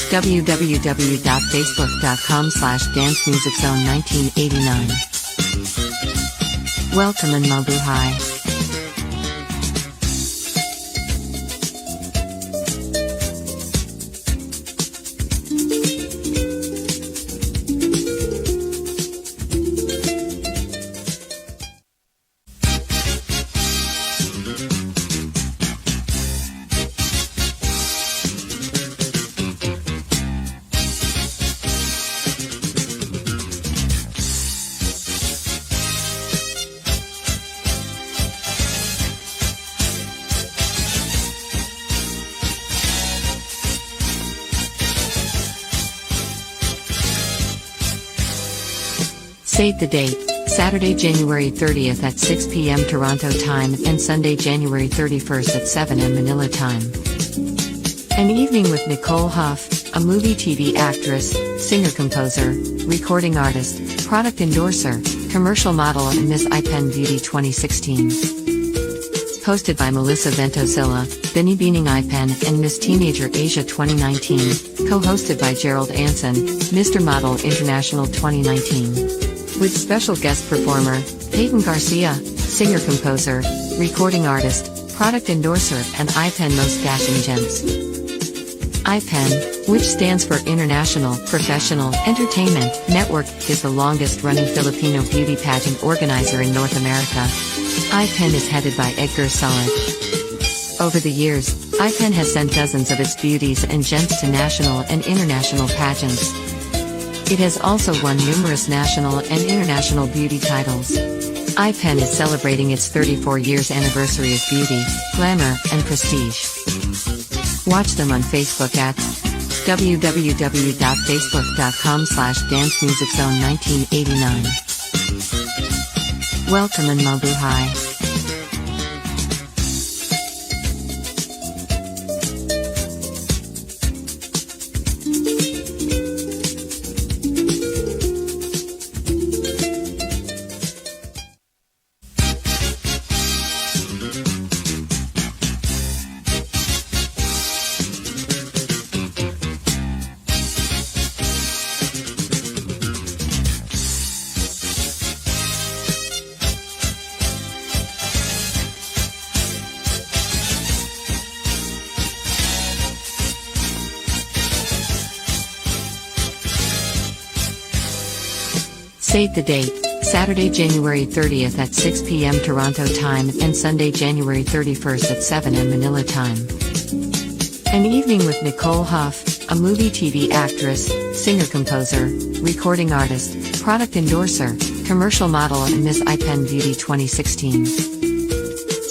www.facebook.com/dancemusiczone1989. Welcome in Mabuhay. Save the date, Saturday, January 30th at 6 p.m. Toronto time and Sunday, January 31st at 7 a.m. Manila time. An evening with Nicole Huff, a movie TV actress, singer-composer, recording artist, product endorser, commercial model and Miss IPEN Beauty 2016. Hosted by Mellissa Ventocilla, Binny Beaning IPEN and Miss Teenager Asia 2019, co-hosted by Gerald Anson, Mr. Model International 2019. With special guest performer, Peyton Garcia, singer-composer, recording artist, product endorser and IPEN Most Dashing Gems. IPEN, which stands for International Professional Entertainment Network, is the longest-running Filipino beauty pageant organizer in North America. IPEN is headed by Edgar Solid. Over the years, IPEN has sent dozens of its beauties and gems to national and international pageants. It has also won numerous national and international beauty titles. IPEN is celebrating its 34 years anniversary of beauty, glamour, and prestige. Watch them on Facebook at www.facebook.com/dancemusiczone1989. Welcome in Mabuhay. Save the date, Saturday, January 30th at 6 p.m. Toronto time and Sunday, January 31st at 7 a.m. Manila time. An evening with Nicole Huff, a movie TV actress, singer-composer, recording artist, product endorser, commercial model and Miss IPEN Beauty 2016.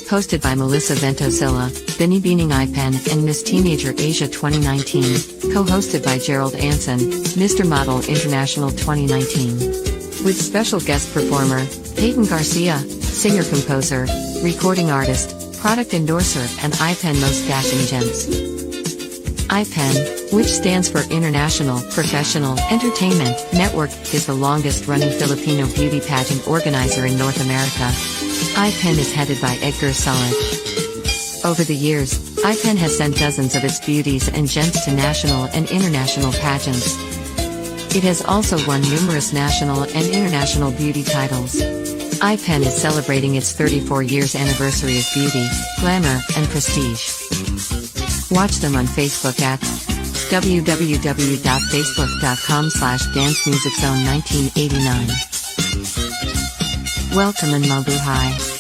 Hosted by Mellissa Ventocilla, Binny Beaning IPEN and Miss Teenager Asia 2019, co-hosted by Gerald Anson, Mr. Model International 2019. With special guest performer, Peyton Garcia, singer-composer, recording artist, product endorser and IPEN Most Dashing Gems. IPEN, which stands for International Professional Entertainment Network, is the longest-running Filipino beauty pageant organizer in North America. IPEN is headed by Edgar Solid. Over the years, IPEN has sent dozens of its beauties and gems to national and international pageants. It has also won numerous national and international beauty titles. IPEN is celebrating its 34 years anniversary of beauty, glamour, and prestige. Watch them on Facebook at www.facebook.com/dancemusiczone1989. Welcome in Mabuhay.